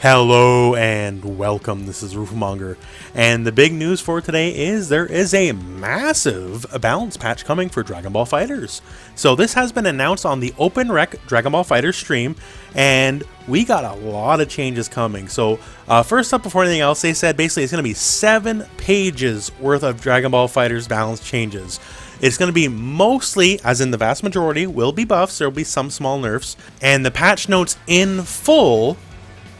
Hello and welcome, this is rooflemonger, and the big news for today is there is a massive balance patch coming for Dragon Ball FighterZ. So this has been announced on the Openrec Dragon Ball FighterZ stream, and we got a lot of changes coming. So first up, before anything else, they said basically it's going to be 7 pages worth of Dragon Ball FighterZ balance changes. It's going to be mostly, as in the vast majority, will be buffs, there will be some small nerfs, and the patch notes in full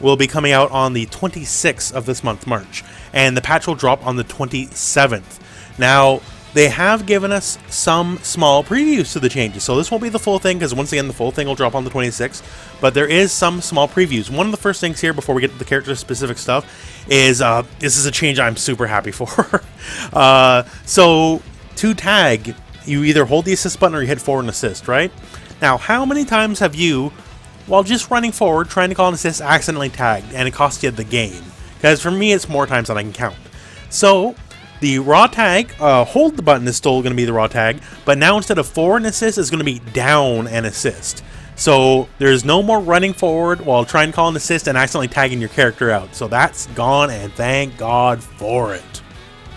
will be coming out on the 26th of this month, March, and the patch will drop on the 27th. Now, they have given us some small previews to the changes, so this won't be the full thing, because once again, the full thing will drop on the 26th, but there is some small previews. One of the first things here, before we get to the character-specific stuff, is this is a change I'm super happy for. So, to tag, you either hold the assist button or you hit forward and assist, right? Now, how many times have you, while just running forward, trying to call an assist, accidentally tagged, and it cost you the game? Because for me, it's more times than I can count. So, the raw tag, hold the button is still going to be the raw tag, but now instead of forward and assist, it's going to be down and assist. So, there's no more running forward while trying to call an assist and accidentally tagging your character out. So that's gone, and thank God for it.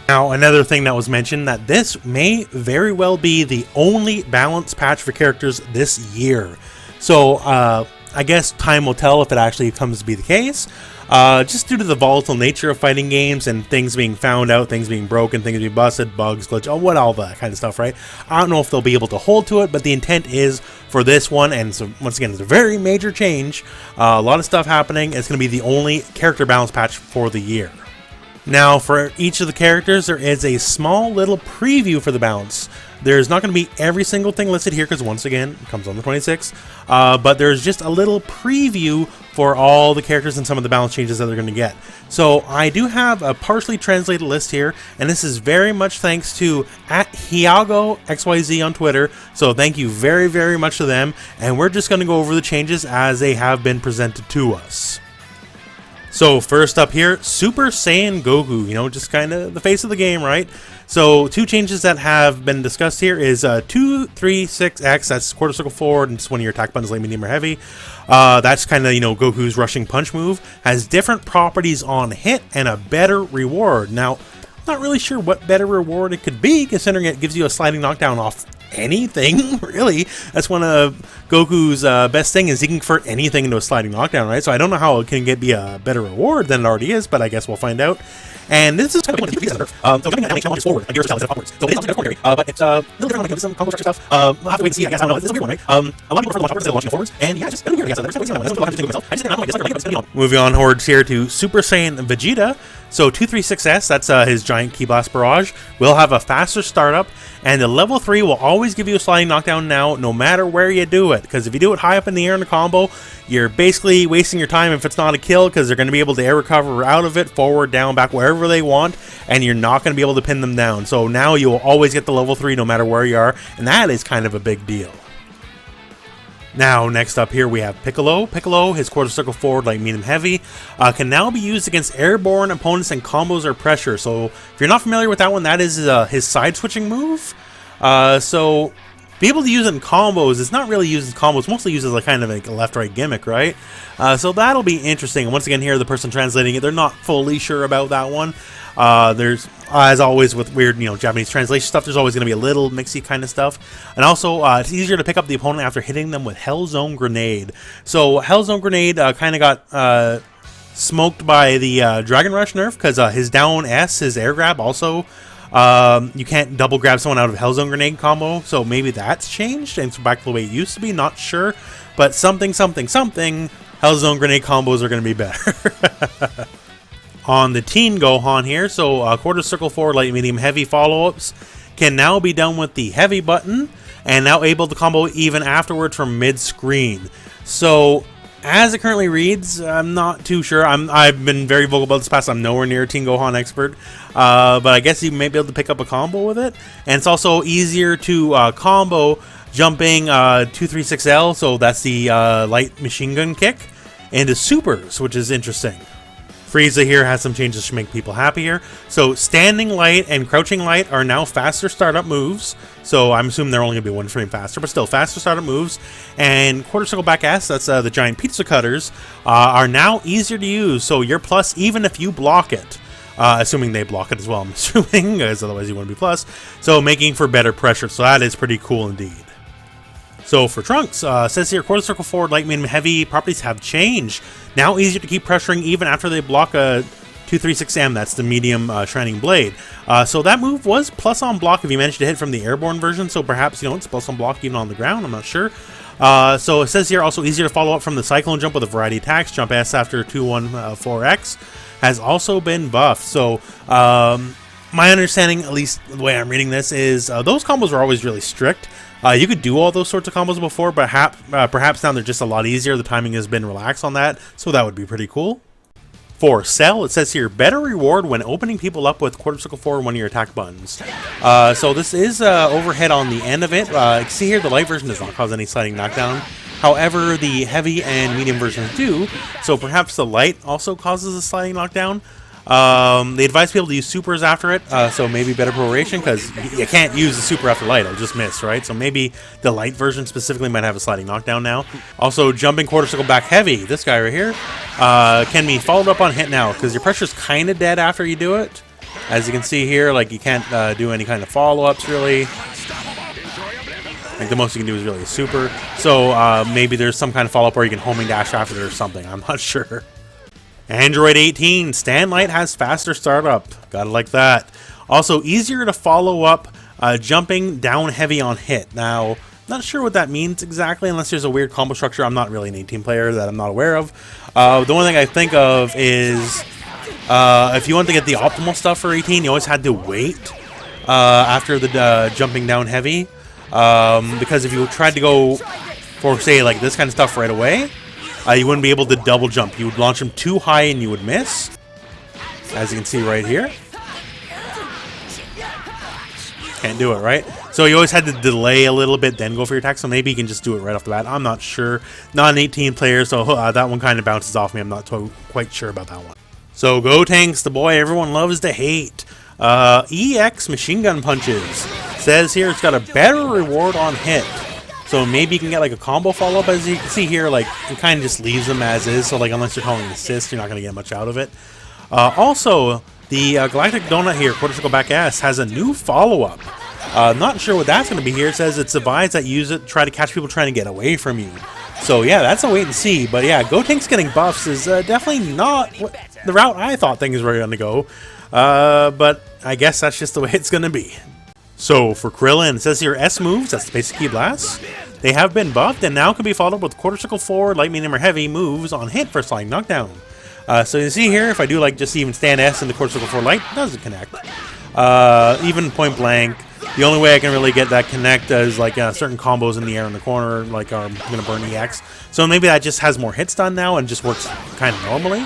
Now, another thing that was mentioned, that this may very well be the only balance patch for characters this year. So, I guess time will tell if it actually comes to be the case. Just due to the volatile nature of fighting games and things being found out, things being broken, things being busted, bugs, glitch, all that kind of stuff, right? I don't know if they'll be able to hold to it, but the intent is for this one, and so once again, it's a very major change. A lot of stuff happening. It's going to be the only character balance patch for the year. Now, for each of the characters, there is a small little preview for the balance. There's not going to be every single thing listed here, because once again, it comes on the 26th, but there's just a little preview for all the characters and some of the balance changes that they're going to get. So I do have a partially translated list here, and this is very much thanks to @HiagoXYZ on Twitter, so thank you very, very much to them, and we're just going to go over the changes as they have been presented to us. So first up here, Super Saiyan Goku, just kind of the face of the game, right? So 2 changes that have been discussed here is 236X, that's quarter circle forward, and it's one of your attack buttons, light, medium, or heavy. That's kind of, Goku's rushing punch move. Has different properties on hit and a better reward. Now, not really sure what better reward it could be, considering it gives you a sliding knockdown off anything, really. That's one of Goku's best thing, is he can convert anything into a sliding knockdown, right? So I don't know how it can be a better reward than it already is, but I guess we'll find out. And this is kind of so jumping at LH forward, and Beerus is upwards. So it is on the corner, but it's a little different on some combo structure stuff. We'll have to wait and see, I guess. I don't know. This is a weird one, right? A lot of people prefer to launch upwards instead of launching forwards, and yeah, just a little weird, I guess. There's no way to see that. I just think I don't know, I guess it's going to be on. Moving on hordes here to Super Saiyan Vegeta. So 236S, that's his giant Ki Blast Barrage, will have a faster startup, and the level 3 will always give you a sliding knockdown now, no matter where you do it. Because if you do it high up in the air in a combo, you're basically wasting your time if it's not a kill, because they're going to be able to air recover out of it, forward, down, back, wherever they want, and you're not going to be able to pin them down. So now you will always get the level 3 no matter where you are, and that is kind of a big deal. Now, next up here we have Piccolo. Piccolo, his quarter circle forward, light, medium, heavy, can now be used against airborne opponents in combos or pressure. So, if you're not familiar with that one, that is his side switching move. So, be able to use it in combos, it's not really used in combos, mostly used as a kind of a left-right gimmick, right? So that'll be interesting. And once again here, the person translating it, they're not fully sure about that one. There's, as always with weird, Japanese translation stuff, there's always going to be a little mixy kind of stuff. And also, it's easier to pick up the opponent after hitting them with Hell Zone Grenade. So, Hell Zone Grenade kind of got smoked by the Dragon Rush nerf, because his down S, his air grab, also, you can't double grab someone out of Hell Zone Grenade combo, so maybe that's changed, and it's back to the way it used to be, not sure. But something, Hell Zone Grenade combos are going to be better. On the Tien Gohan here, so quarter circle forward, light, medium, heavy follow-ups can now be done with the heavy button, and now able to combo even afterwards from mid-screen. So, as it currently reads, I'm not too sure. I've been very vocal about this past. I'm nowhere near a Tien Gohan expert, but I guess you may be able to pick up a combo with it. And it's also easier to combo jumping 236L, so that's the light machine gun kick, into supers, which is interesting. Frieza here has some changes to make people happier. So standing light and crouching light are now faster startup moves. So I'm assuming they're only going to be 1 frame faster, but still faster startup moves. And quarter circle back S, that's the giant pizza cutters, are now easier to use. So you're plus even if you block it. Assuming they block it as well, I'm assuming, because otherwise you wouldn't be plus. So making for better pressure. So that is pretty cool indeed. So for Trunks, says here, quarter circle forward, light, medium, heavy properties have changed. Now easier to keep pressuring even after they block a 236M, that's the medium shining blade. So that move was plus on block if you managed to hit from the airborne version, so perhaps, you know, it's plus on block even on the ground, I'm not sure. So it says here, also easier to follow up from the cyclone jump with a variety of attacks. Jump S after 214X has also been buffed. So my understanding, at least the way I'm reading this, is those combos were always really strict. You could do all those sorts of combos before, but perhaps now they're just a lot easier. The timing has been relaxed on that, so that would be pretty cool. For Cell, it says here, better reward when opening people up with quarter circle forward one of your attack buttons. So this is overhead on the end of it. You can see here the light version does not cause any sliding knockdown. However, the heavy and medium versions do, so perhaps the light also causes a sliding knockdown. They advise people to use supers after it, so maybe better proration, because you can't use the super after light, it'll just miss, right? So maybe the light version specifically might have a sliding knockdown now. Also, jumping quarter circle back heavy, this guy right here, can be followed up on hit now, because your pressure's kind of dead after you do it. As you can see here, like, you can't do any kind of follow-ups, really. Like, the most you can do is really a super. So, maybe there's some kind of follow-up where you can homing dash after it or something, I'm not sure. Android 18, stand light has faster startup. Gotta like that. Also, easier to follow up jumping down heavy on hit. Now, not sure what that means exactly, unless there's a weird combo structure. I'm not really an 18 player that I'm not aware of. The only thing I think of is if you want to get the optimal stuff for 18, you always had to wait after the jumping down heavy. Because if you tried to go for, say, like this kind of stuff right away, you wouldn't be able to double jump. You would launch them too high and you would miss. As you can see right here. Can't do it, right? So you always had to delay a little bit, then go for your attack. So maybe you can just do it right off the bat. I'm not sure. Not an 18 player, so that one kind of bounces off me. I'm not quite sure about that one. So Gotenks, the boy everyone loves to hate. EX machine gun punches. Says here it's got a better reward on hit. So maybe you can get like a combo follow-up. As you can see here, like it kind of just leaves them as is. So like unless you're calling an assist, you're not going to get much out of it. Also, the Galactic Donut here, quarter circle back S, has a new follow-up. Not sure what that's going to be here. It says it's advised that use it try to catch people trying to get away from you. So yeah, that's a wait and see. But yeah, Gotenks getting buffs is definitely not the route I thought things were going to go. But I guess that's just the way it's going to be. So for Krillin, it says here S moves, that's the basic key blast. They have been buffed and now can be followed with quarter circle forward, light, medium, or heavy moves on hit for sliding knockdown. So you see here, if I do like just even stand S in the quarter circle forward light, it doesn't connect. Even point blank, the only way I can really get that connect is like certain combos in the air in the corner, like I'm going to burn EX. So maybe that just has more hits done now and just works kind of normally.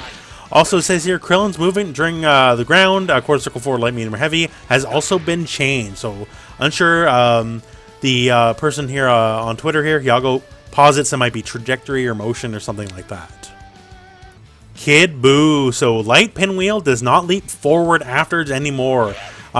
Also, it says here, Krillin's movement during the ground, quarter circle forward, light, medium, or heavy, has also been changed. So, unsure. The person here on Twitter here, Yago, posits it might be trajectory or motion or something like that. Kid Buu. So, light pinwheel does not leap forward afterwards anymore.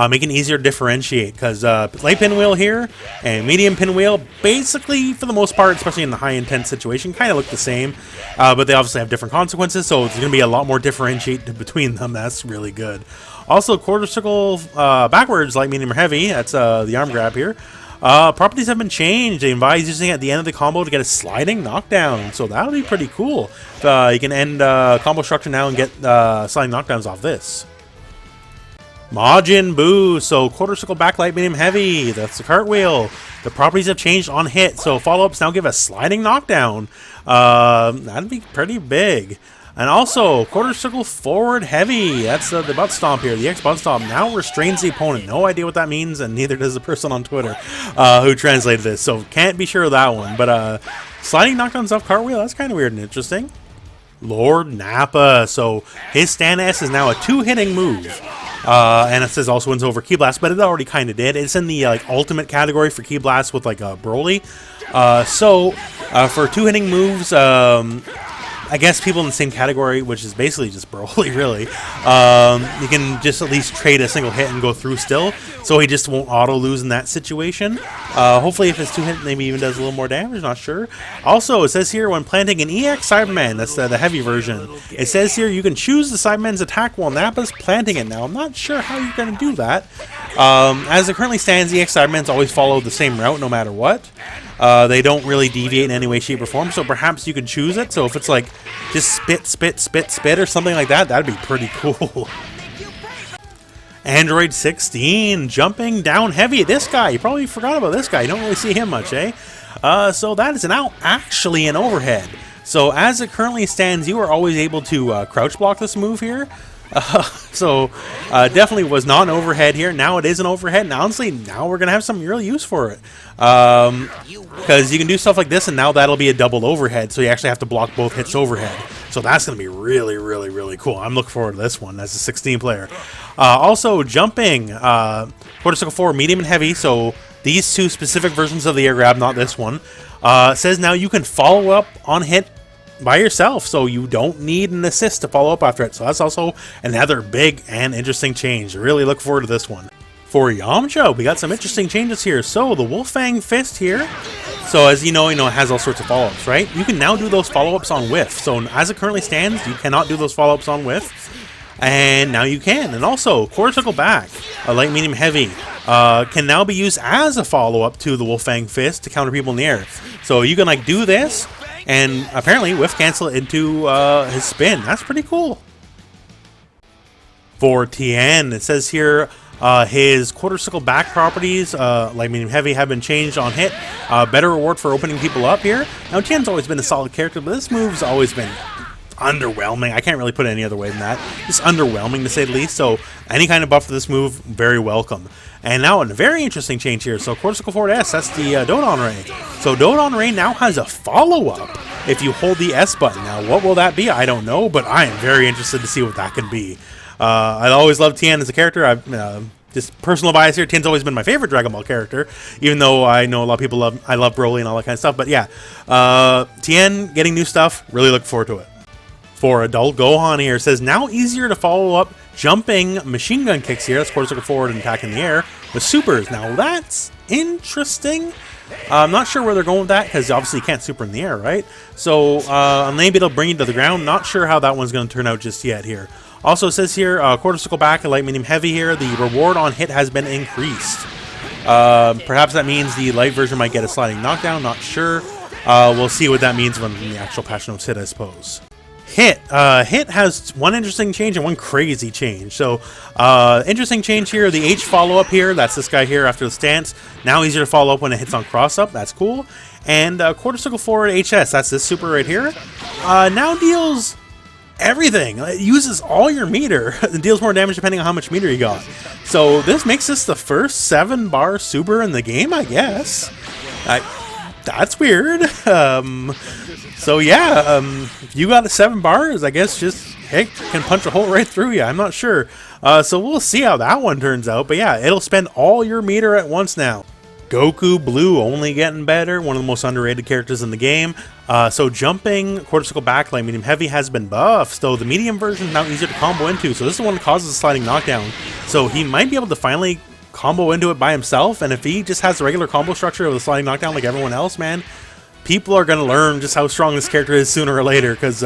Making it easier to differentiate, because light pinwheel here and medium pinwheel, basically, for the most part, especially in the high-intense situation, kind of look the same, but they obviously have different consequences, so there's going to be a lot more differentiate between them. That's really good. Also, quarter circle backwards, light, medium, or heavy, that's the arm grab here. Properties have been changed. They advise using it at the end of the combo to get a sliding knockdown, so that'll be pretty cool. You can end combo structure now and get sliding knockdowns off this. Majin Buu, so quarter circle back, light, medium, heavy, that's the cartwheel. The properties have changed on hit, so follow-ups now give a sliding knockdown. That'd be pretty big. And also, quarter circle forward heavy, that's the butt stomp here. The X butt stomp now restrains the opponent. No idea what that means, and neither does the person on Twitter who translated this, so can't be sure of that one. But sliding knockdowns off cartwheel, that's kind of weird and interesting. Lord Nappa, so his stand S is now a 2-hitting move. And it says also wins over Ki Blast, but it already kind of did. It's in the like ultimate category for Ki Blast with like a Broly. So for 2-hitting moves, I guess people in the same category, which is basically just Broly, really. You can just at least trade a single hit and go through still, so he just won't auto-lose in that situation. Hopefully if it's 2-hit, maybe even does a little more damage, not sure. Also, it says here, when planting an EX Cyberman, that's the heavy version, it says here you can choose the Cyberman's attack while Nappa's planting it. Now, I'm not sure how you're going to do that. As it currently stands, EX Cybermans always follow the same route no matter what. They don't really deviate in any way, shape, or form, so perhaps you can choose it. So if it's like just spit, spit, spit, spit or something like that, that'd be pretty cool. Android 16, jumping down heavy. This guy, you probably forgot about this guy. You don't really see him much, eh? So that is now actually an overhead. So as it currently stands, you are always able to crouch block this move here. Definitely was not an overhead here. Now it is an overhead, and honestly, now we're gonna have some real use for it. Because you can do stuff like this, and now that'll be a double overhead, so you actually have to block both hits overhead. So that's gonna be really, really, really cool. I'm looking forward to this one as a 16 player. Also, jumping, quarter circle 4, medium and heavy. So these two specific versions of the air grab, not this one. Says now you can follow up on hit by yourself, so you don't need an assist to follow up after it. So that's also another big and interesting change. Really look forward to this one. For Yamcha, we got some interesting changes here. So the Wolfang Fist here, so as you know, it has all sorts of follow-ups, right? You can now do those follow-ups on whiff. So as it currently stands, you cannot do those follow-ups on whiff, and now you can. And also, quarter circle back, a light, medium, heavy, can now be used as a follow-up to the Wolfang Fist to counter people in the air. So you can like do this, and apparently whiff cancel it into his spin. That's pretty cool. For Tien, it says here his quarter circle back properties, light, medium, heavy, have been changed on hit. Better reward for opening people up here. Now Tien's always been a solid character, but this move's always been underwhelming. I can't really put it any other way than that. Just underwhelming to say the least. So any kind of buff for this move, very welcome. And now a very interesting change here. So quarter circle forward S, that's the Dodon Ray. So Dodon Ray now has a follow-up if you hold the S button. Now what will that be? I don't know, but I am very interested to see what that can be. I always loved Tien as a character. I've just personal bias here. Tien's always been my favorite Dragon Ball character, even though I know a lot of people I love Broly and all that kind of stuff. But yeah, Tien getting new stuff, really look forward to it. For adult Gohan here, says now easier to follow up jumping machine gun kicks here. That's quarter circle forward and attack in the air with supers. Now that's interesting. I'm not sure where they're going with that, because obviously you can't super in the air, right? So maybe it'll bring you to the ground. Not sure how that one's going to turn out just yet here. Also, it says here, quarter circle back, a light, medium, heavy here. The reward on hit has been increased. Perhaps that means the light version might get a sliding knockdown. Not sure. We'll see what that means when the actual patch notes hit, I suppose. Hit has one interesting change and one crazy change. So interesting change here, the H follow-up here, that's this guy here after the stance. Now easier to follow up when it hits on cross-up, that's cool. And quarter circle forward HS, that's this super right here. Now deals everything. It uses all your meter. It deals more damage depending on how much meter you got. So this makes this the first 7-bar super in the game, I guess. That's weird. So yeah, if you got a 7 bars, I guess just, heck, can punch a hole right through you. I'm not sure. So we'll see how that one turns out. But yeah, it'll spend all your meter at once now. Goku Blue only getting better. One of the most underrated characters in the game. So jumping, quarter circle back, light, medium, heavy has been buffed. So the medium version is now easier to combo into. So this is the one that causes a sliding knockdown. So he might be able to finally combo into it by himself. And if he just has the regular combo structure of the sliding knockdown like everyone else, man, people are going to learn just how strong this character is sooner or later, because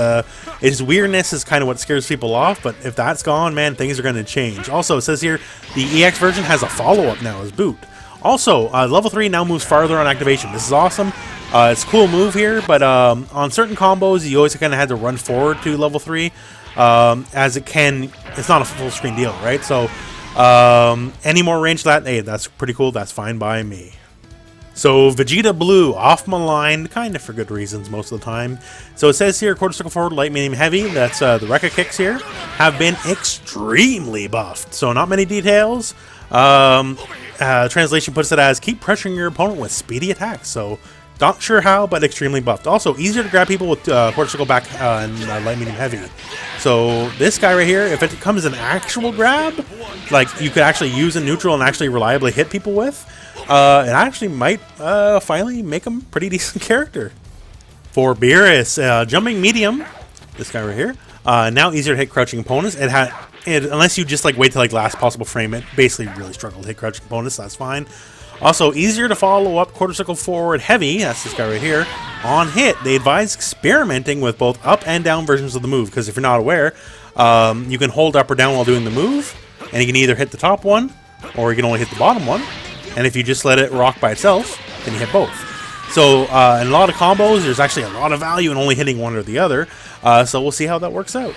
his weirdness is kind of what scares people off. But if that's gone, man, things are going to change. Also, it says here the EX version has a follow-up now as boot. Also, level 3 now moves farther on activation. This is awesome. It's a cool move here, but on certain combos, you always kind of had to run forward to level 3, as it's not a full screen deal, right? So any more range to that, hey, that's pretty cool. That's fine by me. So Vegeta Blue, off my line, kind of for good reasons most of the time. So it says here, quarter circle forward, light, medium, heavy. That's the Rekka kicks here have been extremely buffed. So not many details. Translation puts it as keep pressuring your opponent with speedy attacks. So not sure how, but extremely buffed. Also easier to grab people with quarter circle back and light, medium, heavy. So this guy right here, if it comes an actual grab, like you could actually use in neutral and actually reliably hit people with, it actually might finally make him a pretty decent character. For Beerus, jumping medium, This guy right here. Now easier to hit crouching opponents. Unless you just like wait till like last possible frame, it basically really struggled to hit crouching opponents. So that's fine. Also, easier to follow up quarter circle forward heavy, that's this guy right here, on hit. They advise experimenting with both up and down versions of the move, because if you're not aware, you can hold up or down while doing the move, and you can either hit the top one, or you can only hit the bottom one, and if you just let it rock by itself, then you hit both. So, in a lot of combos, there's actually a lot of value in only hitting one or the other, so we'll see how that works out.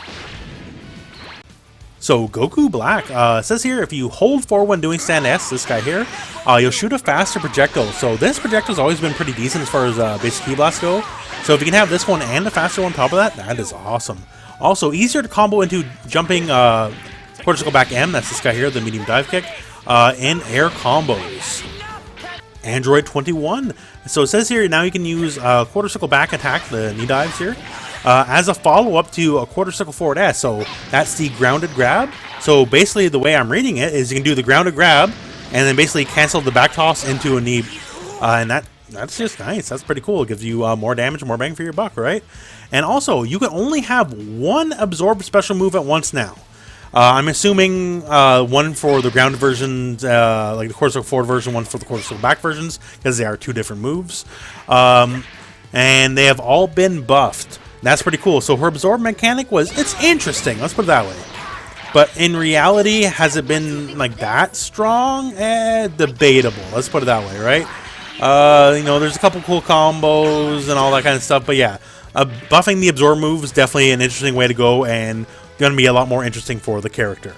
So Goku Black, says here, if you hold forward when doing stand S, this guy here, you'll shoot a faster projectile. So this projectile's always been pretty decent as far as basic key blast go. So if you can have this one and a faster one on top of that, that is awesome. Also, easier to combo into jumping quarter circle back M, that's this guy here, the medium dive kick, in air combos. Android 21. So it says here, now you can use quarter circle back attack, the knee dives here, as a follow-up to a quarter circle forward S. So that's the grounded grab. So basically the way I'm reading it is you can do the grounded grab and then basically cancel the back toss into a knee. And that's just nice. That's pretty cool. It gives you more damage, more bang for your buck, right? And also, you can only have one absorb special move at once now. I'm assuming one for the grounded versions, like the quarter circle forward version, one for the quarter circle back versions, because they are two different moves. And they have all been buffed. That's pretty cool. So her absorb mechanic it's interesting. Let's put it that way. But in reality, has it been like that strong? Debatable. Let's put it that way, right? You know, there's a couple cool combos and all that kind of stuff. But yeah, buffing the absorb move is definitely an interesting way to go and going to be a lot more interesting for the character.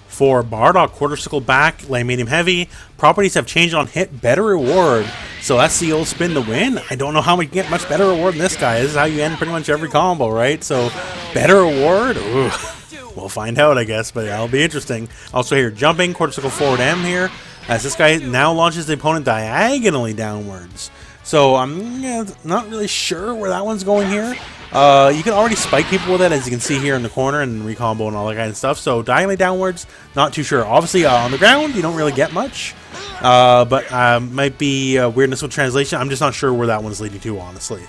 For Bardock, quarter circle back, light medium heavy, properties have changed on hit, better reward. So that's the old spin to win. I don't know how we can get much better reward than this guy. This is how you end pretty much every combo, right? So better reward? Ooh, we'll find out, I guess, but that'll be interesting. Also here, jumping, quarter circle forward M here, as this guy now launches the opponent diagonally downwards. So I'm not really sure where that one's going here. You can already spike people with it, as you can see here in the corner, and recombo and all that kind of stuff. So diagonally downwards, not too sure. Obviously, on the ground, you don't really get much. But might be weirdness with translation. I'm just not sure where that one's leading to, honestly.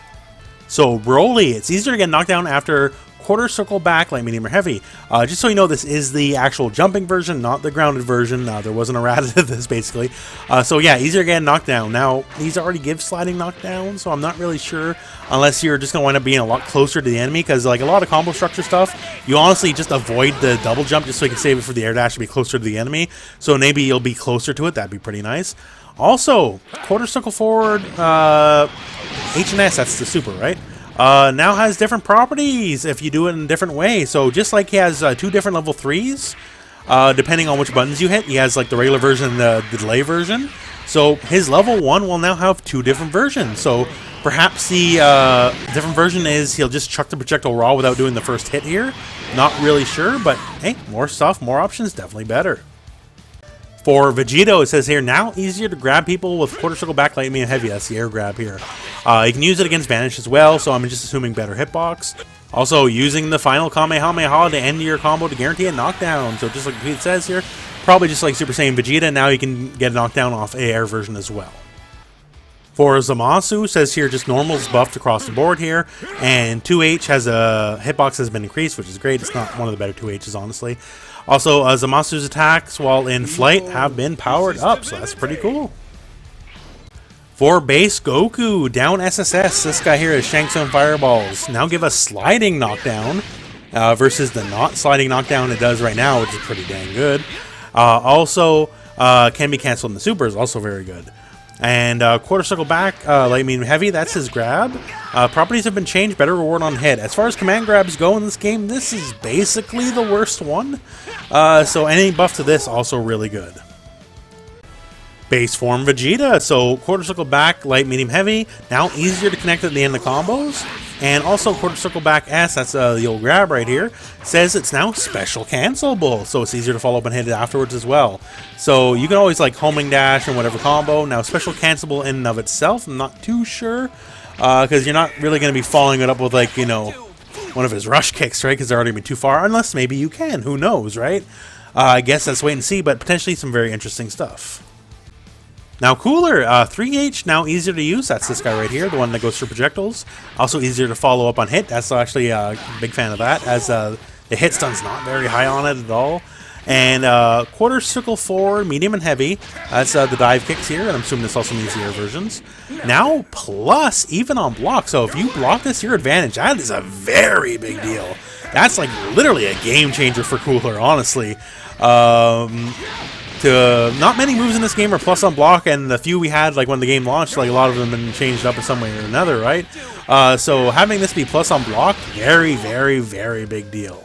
So Broly, it's easier to get knocked down after quarter circle back, light, medium, or heavy. Just so you know, this is the actual jumping version, not the grounded version. There wasn't a rat to this, basically. So yeah, easier to get knocked down. Now, these already give sliding knockdown, so I'm not really sure, unless you're just going to wind up being a lot closer to the enemy, because like a lot of combo structure stuff, you honestly just avoid the double jump just so you can save it for the air dash to be closer to the enemy. So maybe you'll be closer to it. That'd be pretty nice. Also, quarter circle forward, H and S, that's the super, right? Now has different properties if you do it in a different way. So just like he has two different level 3s, depending on which buttons you hit, he has like the regular version and the delay version. So his level 1 will now have two different versions. So perhaps the different version is he'll just chuck the projectile raw without doing the first hit here. Not really sure, but hey, more stuff, more options, definitely better. For Vegito, it says here, now easier to grab people with quarter circle back, light, medium, heavy. That's the air grab here. You can use it against Vanish as well, so I'm just assuming better hitbox. Also, using the final Kamehameha to end your combo to guarantee a knockdown. So just like Pete says here, probably just like Super Saiyan Vegeta, now you can get a knockdown off a air version as well. For Zamasu, says here just normal's buffed across the board here, and 2H has a hitbox has been increased, which is great. It's not one of the better 2Hs, honestly. Also, Zamasu's attacks while in flight have been powered up, so that's pretty cool. For base Goku, down SSS, this guy here is Shanks and Fireballs. Now give a sliding knockdown versus the not sliding knockdown it does right now, which is pretty dang good. Also, can be canceled in the super is also very good. And quarter circle back, light, medium, heavy, that's his grab. Properties have been changed, better reward on hit. As far as command grabs go in this game, this is basically the worst one. So any buff to this, also really good. Base form Vegeta, so quarter circle back, light, medium, heavy, now easier to connect at the end of combos. And also quarter circle back S, that's the old grab right here, says it's now special cancelable, so it's easier to follow up and hit it afterwards as well. So you can always like homing dash and whatever combo. Now special cancelable in and of itself, I'm not too sure, because you're not really going to be following it up with like, you know, one of his rush kicks, right? Because they're already been too far, unless maybe you can, who knows, right? I guess let's wait and see, but potentially some very interesting stuff. Now Cooler, 3H, now easier to use. That's this guy right here, the one that goes through projectiles. Also easier to follow up on hit. That's actually a big fan of that, as the hit stun's not very high on it at all. And quarter circle forward, medium and heavy. That's the dive kicks here, and I'm assuming this also means the air versions. Now plus, even on block. So if you block this, your advantage. That is a very big deal. That's like literally a game changer for Cooler, honestly. Not many moves in this game are plus on block, and the few we had, like when the game launched, like a lot of them have been changed up in some way or another, right? So having this be plus on block, very, very, very big deal.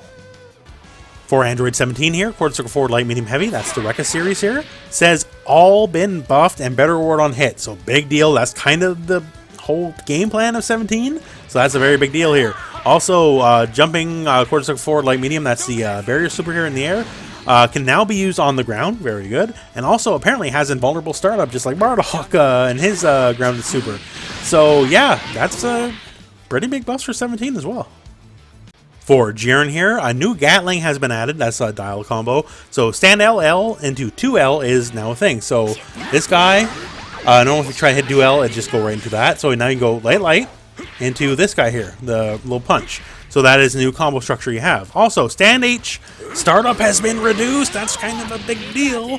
For Android 17 here, quarter circle forward, light, medium, heavy. That's the Rekka series here. Says all been buffed and better reward on hit. So big deal. That's kind of the whole game plan of 17. So that's a very big deal here. Also, jumping quarter circle forward, light, medium. That's the barrier super here in the air. Can now be used on the ground. Very good. And also apparently has invulnerable startup, just like Bardock and his grounded super. So yeah, that's a pretty big buff for 17 as well. For Jiren here, a new Gatling has been added. That's a dial combo. So stand LL into 2L is now a thing. So this guy, normally if you try to hit dual L, it just go right into that. So now you go light into this guy here, the little punch. So that is the new combo structure you have. Also, stand H startup has been reduced. That's kind of a big deal.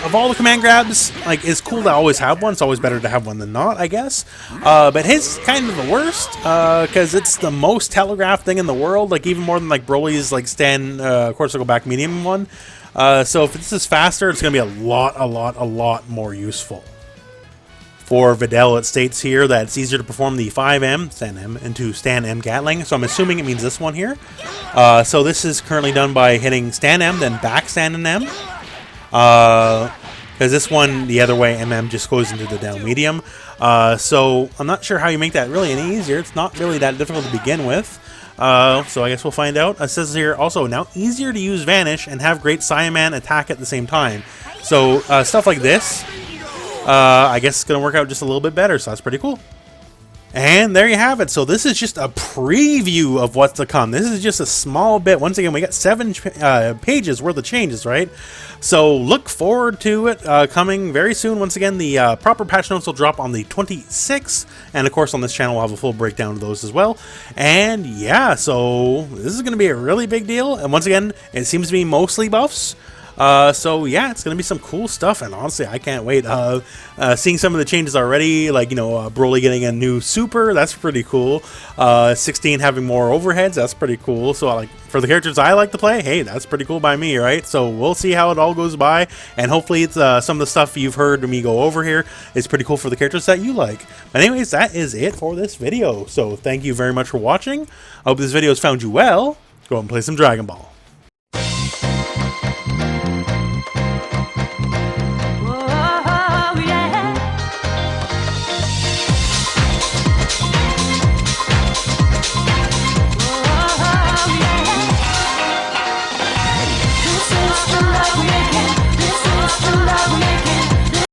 Of all the command grabs, like, it's cool to always have one. It's always better to have one than not, I guess. But his kind of the worst, because it's the most telegraphed thing in the world. Like, even more than, like, Broly's, like, stand quarter circle back medium one. So if this is faster, it's going to be a lot more useful. For Videl, it states here that it's easier to perform the 5M, stand M, into stand M Gatling. So I'm assuming it means this one here. So this is currently done by hitting stand M, then back stand and M. Because this one, the other way, MM just goes into the down medium. So I'm not sure how you make that really any easier. It's not really that difficult to begin with. So I guess we'll find out. It says here also, now easier to use Vanish and have Great Saiyaman attack at the same time. So stuff like this, I guess it's going to work out just a little bit better. So that's pretty cool. And there you have it. So this is just a preview of what's to come. This is just a small bit. Once again, we got 7 pages worth of changes, right? So look forward to it coming very soon. Once again, the proper patch notes will drop on the 26th. And of course, on this channel, we'll have a full breakdown of those as well. And yeah, so this is going to be a really big deal. And once again, it seems to be mostly buffs. So yeah, it's gonna be some cool stuff, and honestly, I can't wait. Seeing some of the changes already, like, you know, Broly getting a new super, that's pretty cool. 16 having more overheads, that's pretty cool. So like, for the characters I like to play, hey, that's pretty cool by me, right? So we'll see how it all goes by, and hopefully it's some of the stuff you've heard me go over here is pretty cool for the characters that you like. But anyways, that is it for this video. So thank you very much for watching. I hope this video has found you well. Go and play some Dragon Ball.